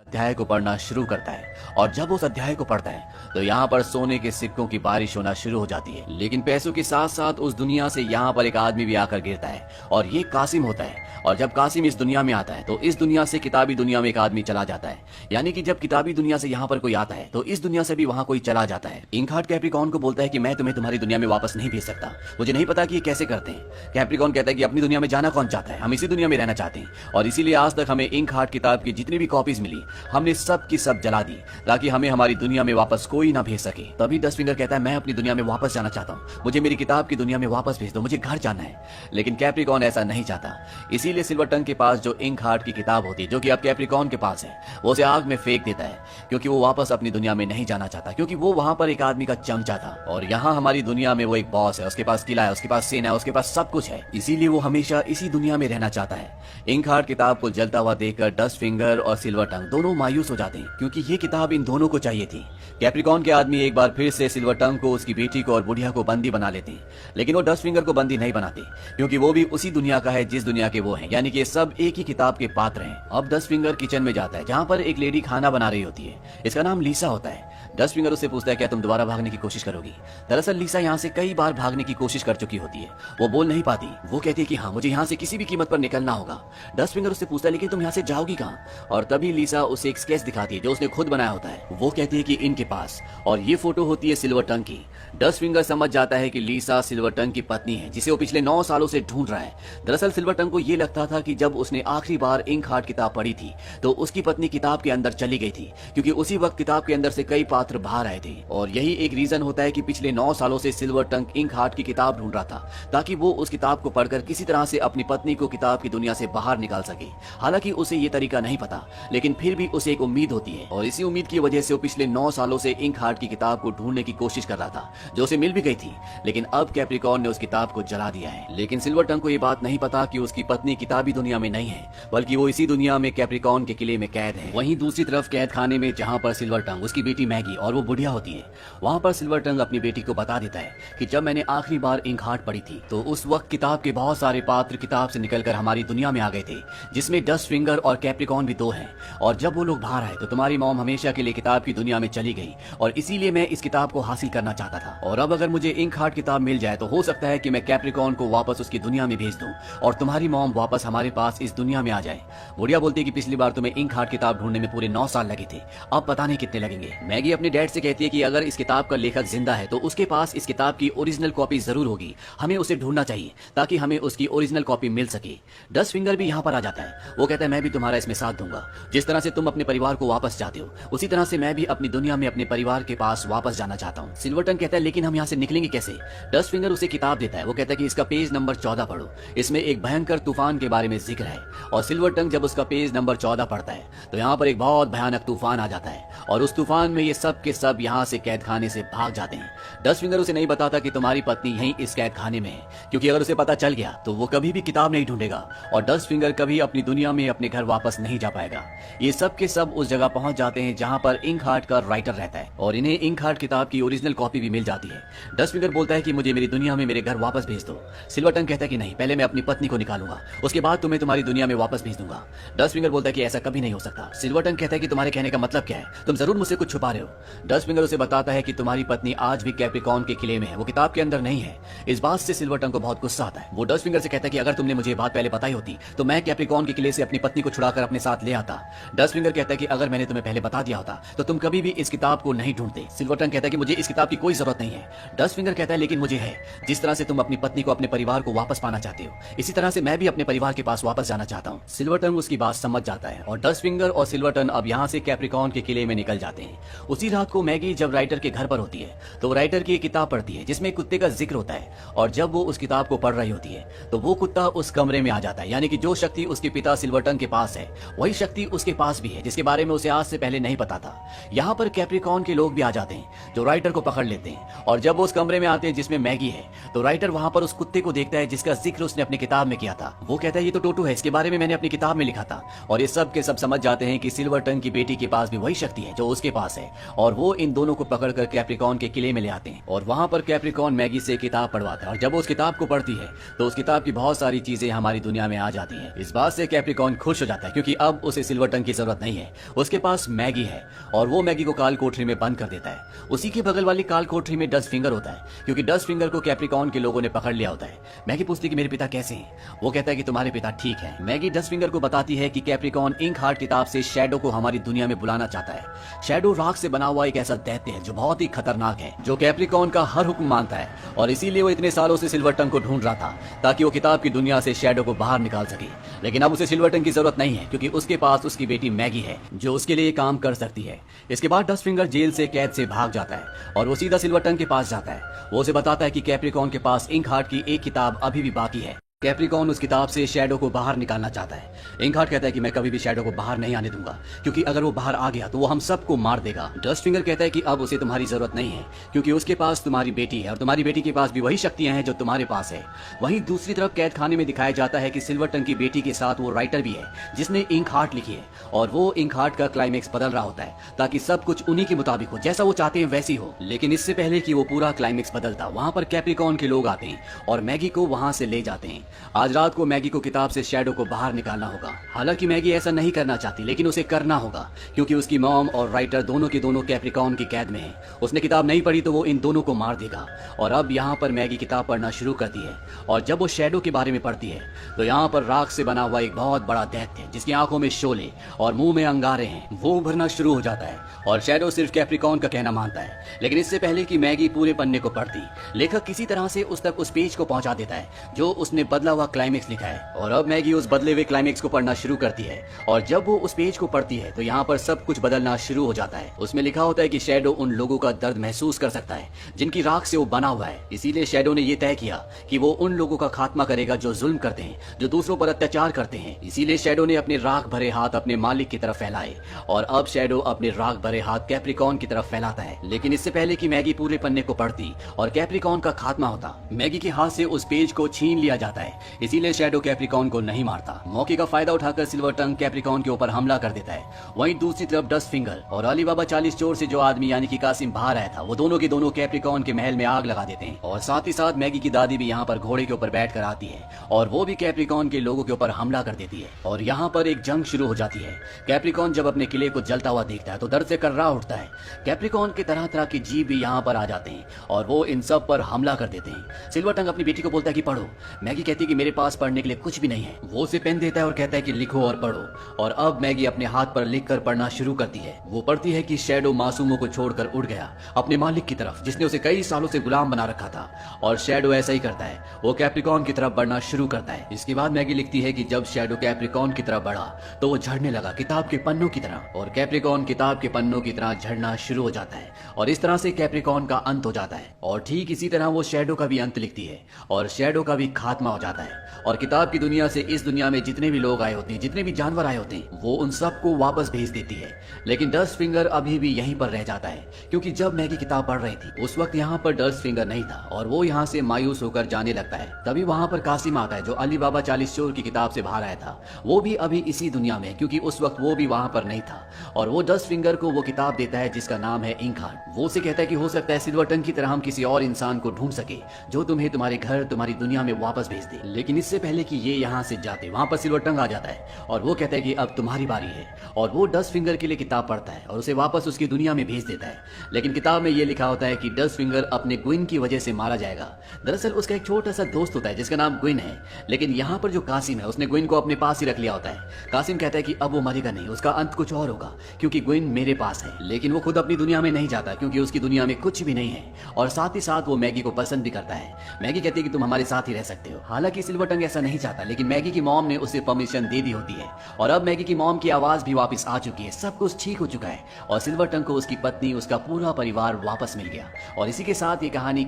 अध्याय को पढ़ना शुरू करता है और जब उस अध्याय को पढ़ता है तो यहाँ पर सोने के सिक्कों की बारिश होना शुरू हो जाती है। लेकिन पैसों के साथ साथ उस दुनिया से यहाँ पर एक आदमी भी आकर गिरता है और ये कासिम होता है। और जब कासिम इस दुनिया में आता है तो इस दुनिया से किताबी दुनिया में एक आदमी चला जाता है, यानी कि जब किताबी दुनिया से यहाँ पर कोई आता है तो इस दुनिया से भी वहाँ कोई चला जाता है। इंकहार्ट कैप्रिकॉर्न को बोलता है कि मैं तुम्हें तुम्हारी दुनिया में वापस नहीं भेज सकता, मुझे नहीं पता कि ये कैसे करते हैं। कैप्रिकॉर्न कहता है कि अपनी दुनिया में जाना कौन चाहता है, हम इसी दुनिया में रहना चाहते हैं और इसीलिए आज तक हमें इंकहार्ट किताब की जितनी भी कॉपीज मिली हमने सब की सब जला दी ताकि हमें हमारी दुनिया में वापस कोई ना भेज सके। तभी डस्टफिंगर कहता है मैं अपनी दुनिया में वापस जाना चाहता हूँ, मुझे मेरी किताब की दुनिया में वापस भेज दो, मुझे घर जाना है। लेकिन कैप्रिकॉर्न ऐसा नहीं चाहता, इसीलिए सिल्वर टंग के पास जो इंकहार्ट की किताब होती है जो कि अब कैप्रिकॉर्न के पास है वो उसे आग में फेंक देता है क्योंकि वो वापस अपनी दुनिया में नहीं जाना चाहता, क्योंकि वो वहां पर एक आदमी का चमचा था और यहाँ हमारी दुनिया में वो एक बॉस है, उसके पास किला है, उसके पास सेना है, उसके पास सब कुछ है, इसीलिए वो हमेशा इसी दुनिया में रहना चाहता है। इंकहार्ट किताब को जलता हुआ देखकर डस्टफिंगर और सिल्वर टंग दोनों मायूस हो जाते हैं क्योंकि ये किताब इन दोनों को चाहिए थी। कैप्रिकॉर्न के आदमी एक बार फिर से सिल्वर टंग को, उसकी बेटी को और बुढ़िया को बंदी बना लेते हैं, लेकिन वो डस्टफिंगर को बंदी नहीं बनाते क्योंकि वो भी उसी दुनिया का है जिस दुनिया के वो हैं, यानी कि सब एक ही किताब के पात्र हैं। अब डस्टफिंगर किचन में जाता है जहाँ पर एक लेडी खाना बना रही होती है, इसका नाम लीसा होता है। डस्टफिंगर उससे पूछता है क्या तुम दोबारा भागने की कोशिश करोगी। दरअसल लीसा यहाँ से कई बार भागने की कोशिश कर चुकी होती है, वो बोल नहीं पाती, वो कहती है कि हाँ मुझे यहाँ से किसी भी कीमत पर निकलना होगा। डस्टफिंगर उससे पूछता है लेकिन तुम यहाँ से जाओगी कहाँ, और तभी लीसा उसे एक स्केच दिखाती है जो उसने खुद बनाया होता है। वो कहती है कि इनके पास, और ये फोटो होती है सिल्वर टंग की। डस्टफिंगर समझ जाता है कि लीसा सिल्वर टंग की पत्नी है जिसे वो पिछले 9 सालों से ढूंढ रहा है। दरअसल सिल्वर टंग को ये लगता था कि जब उसने आखिरी बार इंकहार्ट किताब पढ़ी थी तो उसकी पत्नी किताब के अंदर चली गई थी क्योंकि उसी वक्त किताब के अंदर से कई पात्र बाहर आए थे और यही एक रीजन होता है कि पिछले 9 सालों से सिल्वर टंग इंकहार्ट की किताब ढूंढ रहा था ताकि वो उस किताब को पढ़कर किसी तरह से अपनी पत्नी को किताब की दुनिया से बाहर निकाल सके। हालांकि उसे ये तरीका नहीं पता, लेकिन फिर भी उसे एक उम्मीद होती है और इसी उम्मीद की वजह से वो पिछले 9 सालों से इंकहार्ट की किताब को ढूंढने की कोशिश कर रहा था जो उसे मिल भी गई थी। लेकिन अब कैप्रिकॉर्न ने उस किताब को जला दिया है। लेकिन सिल्वर टंग को ये बात नहीं पता कि उसकी पत्नी किताबी दुनिया में नहीं है बल्कि वो इसी दुनिया में कैप्रिकॉर्न के किले में कैद है। वहीं दूसरी तरफ कैद खाने में जहाँ पर सिल्वर टंग, उसकी बेटी मैगी और वो बुढ़िया होती है, वहाँ पर सिल्वर टंग अपनी बेटी को बता देता है कि जब मैंने आखिरी बार इंकहार्ट पढ़ी थी तो उस वक्त किताब के बहुत सारे पात्र किताब से निकलकर हमारी दुनिया में आ गए थे जिसमें डस्टफिंगर और कैप्रिकॉर्न भी 2 हैं और जब वो लोग बाहर आए तो तुम्हारी मॉम हमेशा के लिए किताब की दुनिया में चली गई और इसीलिए मैं इस किताब को हासिल करना चाहता था और अब अगर मुझे इंकहार्ट किताब मिल जाए तो हो सकता है कि मैं कैप्रिकॉर्न को वापस उसकी दुनिया में भेज दूं और तुम्हारी मॉम वापस हमारे पास इस दुनिया में आ जाए। बुढ़िया बोलती है कि पिछली बार तुम्हें इंकहार्ट किताब ढूंढने में पूरे 9 साल लगे थे, अब पता नहीं कितने लगेंगे। मैगी अपने डैड से कहती है कि अगर इस किताब का लेखक जिंदा है तो उसके पास इस किताब की ओरिजिनल कॉपी जरूर होगी, हमें उसे ढूंढना चाहिए ताकि हमें उसकी ओरिजिनल कॉपी मिल सके। डस्टफिंगर भी यहाँ पर आ जाता है, वो कहता है मैं भी तुम्हारा इसमें साथ दूंगा, जिस तरह से तुम अपने परिवार को वापस जाते हो उसी तरह से मैं भी अपनी दुनिया में अपने परिवार के पास वापस जाना चाहता हूँ। सिल्वर टंग कहता है लेकिन हम यहाँ से निकलेंगे कैसे। डस्टफिंगर उसे किताब देता है, वो कहता है कि इसका पेज नंबर 14 पढ़ो, इसमें एक भयंकर तूफान के बारे में जिक्र है। और सिल्वर टंग जब उसका पेज नंबर 14 पढ़ता है तो यहाँ पर एक बहुत भयानक तूफान आ जाता है और उस तूफान में ये सब के सब यहाँ से कैद खाने से भाग जाते हैं। डस्टफिंगर उसे नहीं बताता कि तुम्हारी पत्नी यहीं इस कैद खाने में है क्योंकि अगर उसे पता चल गया तो वो कभी भी किताब नहीं ढूंढेगा और डस्टफिंगर कभी अपनी दुनिया में अपने घर वापस नहीं जा पाएगा। ये सब के सब उस जगह पहुंच जाते हैं जहां पर इंकहार्ट का राइटर रहता है और इन्हें इंकहार्ट किताब की ओरिजिनल कॉपी भी मिल जाती है। डस्टफिंगर बोलता है कि मुझे मेरी दुनिया में मेरे घर वापस भेज दो। सिल्वर टंग कहता है कि नहीं, पहले मैं अपनी पत्नी को निकालूंगा, उसके बाद तुम्हें तुम्हारी दुनिया में वापस भेज दूंगा। डस्टफिंगर बोलता है कि ऐसा कभी नहीं हो सकता। सिल्वर टंग कहता है कि तुम्हारे कहने का मतलब क्या है, तुम जरूर मुझसे कुछ छुपा रहे हो। डस्टफिंगर उसे बताता है कि तुम्हारी पत्नी आज भी कैप्रिकॉर्न के किले में है, वो किताब के अंदर नहीं है। इस बात से सिल्वर टंग को बहुत गुस्सा आता है। वो डस्टफिंगर से कहता है कि अगर तुमने मुझे बात पहले बताई होती तो मैं कैप्रिकॉर्न के किले से अपनी पत्नी को छुड़ाकर अपने साथ ले आता। डस्टफिंगर कहता है कि अगर मैंने तुम्हें पहले बता दिया होता तो तुम कभी भी इस किताब को नहीं ढूंढते। सिल्वर टंग कहता है कि मुझे इस किताब की कोई जरूरत नहीं है। डस्टफिंगर कहता है लेकिन मुझे है, जिस तरह से तुम अपनी पत्नी को अपने परिवार को वापस पाना चाहते हो इसी तरह से मैं भी अपने परिवार के पास वापस जाना चाहता हूँ। सिल्वर टंग उसकी बात समझ जाता है और डस्टफिंगर और सिल्वर टंग अब यहाँ से कैप्रिकॉर्न के किले में निकल जाते हैं। उसी रात को मैगी जब राइटर के घर पर होती है तो राइटर की एक किताब पढ़ती है जिसमें कुत्ते का जिक्र होता है और जब वो उस किताब को पढ़ रही होती है तो वो कुत्ता उस कमरे में आ जाता है, यानी कि जो शक्ति उसके पिता सिल्वर टंग के पास है वही शक्ति उसके पास भी है जिसके बारे में उसे आज से पहले नहीं पता था। यहाँ पर कैप्रिकॉर्न के लोग भी आ जाते हैं जो राइटर को पकड़ लेते हैं और जब वो उस कमरे में आते हैं जिसमें मैगी है तो राइटर वहां पर उस कुत्ते को देखता है जिसका जिक्र उसने अपनी किताब में किया था। वो कहता है ये तो टोटू है, इसके बारे में मैंने अपनी किताब में लिखा था। और ये सब के सब समझ जाते हैं कि सिल्वर टंग की बेटी के पास भी वही शक्ति है जो उसके पास है, और वो इन दोनों को पकड़कर कैप्रिकॉन के किले में ले आते हैं। और वहाँ पर कैप्रिकॉन मैगी से किताब पढ़वाता है, और जब वो उस किताब को पढ़ती है तो उस किताब की बहुत सारी चीजें हमारी दुनिया में आ जाती हैं। इस बात से कैप्रिकॉन खुश हो जाता है, क्योंकि अब उसे सिल्वर टंग की जरूरत नहीं है, उसके पास मैगी है। और वो मैगी को काल कोठरी में बंद कर देता है। उसी के बगल वाली काल कोठरी में डस्ट फिंगर होता है, क्योंकि डस्ट फिंगर को कैप्रिकॉन के लोगों ने पकड़ लिया होता है। मैगी पूछती है कि मेरे पिता कैसे हैं? वो कहता है कि तुम्हारे पिता ठीक है। मैगी डस्ट फिंगर को बताती है कि कैप्रिकॉन इंक हार्ट किताब से शैडो को हमारी दुनिया में बुलाना चाहता है। शैडो राख से बना हुआ एक ऐसा दैत्य है जो बहुत ही खतरनाक है, जो कैप्रिकॉन का हर हुक्म मानता है, और इसीलिए वो इतने सालों से सिल्वर टंग को ढूंढ रहा था ताकि वो किताब की दुनिया से शैडो को बाहर निकाल सके। लेकिन अब उसे सिल्वर टंग की जरूरत नहीं है, क्योंकि उसके पास उसकी बेटी मैगी है जो उसके लिए काम कर सकती है। इसके बाद डस्ट फिंगर जेल से कैद से भाग जाता है और वो सीधा सिल्वर टंग के पास जाता है। वो उसे बताता है कि कैप्रिकॉन के पास इंक हार्ट की एक किताब अभी भी बाकी है। कैप्रिकॉन उस किताब से शैडो को बाहर निकालना चाहता है। इंकहार्ट कहता है कि मैं कभी भी शैडो को बाहर नहीं आने दूंगा, क्योंकि अगर वो बाहर आ गया तो वो हम सबको मार देगा। डस्ट फिंगर कहता है कि अब उसे तुम्हारी जरूरत नहीं है, क्योंकि उसके पास तुम्हारी बेटी है, और तुम्हारी बेटी के पास भी वही शक्तियां हैं जो तुम्हारे पास है। वहीं दूसरी तरफ कैद खाने में दिखाया जाता है कि सिल्वर टंग की बेटी के साथ वो राइटर भी है जिसने इंकहार्ट लिखी है, और वो इंकहार्ट का क्लाइमेक्स बदल रहा होता है ताकि सब कुछ उन्हीं के मुताबिक हो, जैसा वो चाहते हैं वैसी हो। लेकिन इससे पहले कि वो पूरा क्लाइमेक्स बदलता, वहां पर कैप्रिकॉन के लोग आते हैं और मैगी को वहां से ले जाते हैं। आज रात को मैगी को किताब से शैडो को बाहर निकालना होगा। हालांकि मैगी ऐसा नहीं करना चाहती, लेकिन उसे करना होगा, क्योंकि उसकी मॉम और राइटर दोनों के दोनों कैप्रिकॉन की कैद में हैं। उसने किताब नहीं पढ़ी तो वो इन दोनों को मार देगा। और अब यहाँ पर मैगी किताब पढ़ना शुरू करती है, और जब वो शैडो के बारे में पढ़ती है तो यहाँ पर राख से बना हुआ एक बहुत बड़ा दैत्य जिसकी आंखों में शोले और मुंह में अंगारे हैं, वो उभरना शुरू हो जाता है। और शैडो सिर्फ कैप्रिकॉन का कहना मानता है। लेकिन इससे पहले कि मैगी पूरे पन्ने को पढ़ती, लेखक किसी तरह से उस तक उस पेज को पहुंचा देता है जो उसने बदला हुआ क्लाइमेक्स लिखा है। और अब मैगी उस बदले हुए क्लाइमेक्स को पढ़ना शुरू करती है, और जब वो उस पेज को पढ़ती है तो यहाँ पर सब कुछ बदलना शुरू हो जाता है। उसमें लिखा होता है कि शैडो उन लोगों का दर्द महसूस कर सकता है जिनकी राख से वो बना हुआ है। इसीलिए शैडो ने ये तय किया कि वो उन लोगों का खात्मा करेगा जो जुल्म करते हैं, जो दूसरों पर अत्याचार करते हैं। इसीलिए शैडो ने अपने राख भरे हाथ अपने मालिक की तरफ फैलाए, और अब शैडो अपने राख भरे हाथ कैप्रिकॉन की तरफ फैलाता है। लेकिन इससे पहले कि मैगी पूरे पन्ने को पढ़ती और कैप्रिकॉन का खात्मा होता, मैगी के हाथ से उस पेज को छीन लिया जाता है। इसीलिए शैडो कैप्रिकॉन को नहीं मारता। मौके का फायदा उठाकर सिल्वर टंग कैप्रिकॉन के ऊपर हमला कर देता है। वहीं दूसरी तरफ डस्ट फिंगर और अली बाबा 40 चोर से जो आदमी यानी कि कासिम बाहर आया था, वो दोनों के दोनों कैप्रिकॉन के महल में आग लगा देते हैं। और साथ ही साथ मैगी की दादी भी यहाँ पर घोड़े के ऊपर बैठ कर आती है, और वो भी कैप्रिकॉन के लोगों के ऊपर हमला कर देती है। और यहाँ पर एक जंग शुरू हो जाती है। कैप्रिकॉन जब अपने किले को जलता हुआ देखता है तो दर्द से कर्रा उठता है। कैप्रिकॉन के तरह तरह के जीव भी यहाँ पर आ जाते हैं, और वो इन सब पर हमला कर देते हैं। सिल्वर टंग अपनी बेटी को बोलता है कि पढ़ो। मैगी कहती है कि मेरे पास पढ़ने के लिए कुछ भी नहीं है। वो उसे पेन देता है और कहता है कि लिखो और पढ़ो। और अब मैगी अपने हाथ पर लिखकर पढ़ना शुरू करती है। वो पढ़ती है कि शैडो मासूमों को छोड़कर उड़ गया अपने मालिक की तरफ, जिसने उसे कई सालों से गुलाम बना रखा था। और शैडो ऐसा ही करता है, वो कैप्रिकॉन की तरफ बढ़ना शुरू करता है। इसके बाद मैगी लिखती है कि जब शैडो कैप्रिकॉन की तरफ बढ़ा तो वो झड़ने लगा किताब के पन्नों की तरह, और कैप्रिकॉन किताब के पन्नों की तरह झड़ना शुरू हो जाता है। और इस तरह से कैप्रिकॉन का अंत हो जाता है। और ठीक इसी तरह वो शैडो का भी अंत लिखती है, और शैडो का भी खात्मा हो जाता है। और किताब की दुनिया से इस दुनिया में जितने भी लोग आए होते हैं, जितने भी जानवर आए होते हैं, वो उन सबको वापस भेज देती है। लेकिन डस्ट फिंगर अभी भी यहीं पर रह जाता है, क्योंकि जब मैगी किताब पढ़ रही थी उस वक्त यहाँ पर डस्ट फिंगर नहीं था, और वो यहाँ से मायूस होकर जाने लगता है। तभी वहां पर कासिम आता है, जो अली बाबा 40 चोर की किताब से बाहर आया था। वो भी अभी इसी दुनिया में, क्योंकि उस वक्त वो भी वहां पर नहीं था। और वो डस्ट फिंगर को वो किताब देता है जिसका नाम है इंकहार्ट। वो उसे कहता है कि हो सकता है सिल्वर टंग की तरह हम किसी और इंसान को ढूंढ सके जो तुम्हें तुम्हारे घर, तुम्हारी दुनिया में वापस भेज दे। लेकिन इससे पहले कि ये यहाँ से जाते, वहां पर सिल्वर टंग आ जाता है, और वो कहता है कि अब तुम्हारी बारी है। और वो डस्ट फिंगर के लिए किताब पढ़ता है और उसे वापस उसकी दुनिया में भेज देता है। लेकिन किताब में ये लिखा होता है कि डस्ट फिंगर अपने ग्विन की वजह से मारा जाएगा। दरअसल उसका एक छोटा सा दोस्त होता है जिसका नाम ग्विन है। लेकिन यहाँ पर जो कासिम है, उसने ग्विन को अपने पास ही रख लिया होता है। कासिम कहता है कि अब वो मरेगा नहीं, उसका अंत कुछ और होगा, क्योंकि ग्विन मेरे पास है। लेकिन वो खुद अपनी दुनिया में नहीं जाता, क्योंकि उसकी दुनिया में कुछ भी नहीं है। और साथ ही साथ वो मैगी को पसंद भी करता है। मैगी कहती है कि तुम हमारे साथ ही रह सकते हो। हालांकि सिल्वर टंग ऐसा नहीं चाहता, लेकिन मैगी की मॉम ने उसे परमिशन दे दी होती है। और अब मैगी की मॉम की आवाज भी वापस आ चुकी है, सब कुछ ठीक हो चुका है, और सिल्वर टंग को उसकी पत्नी, उसका पूरा परिवार वापस मिल गया। और इसी के साथ ये कहानी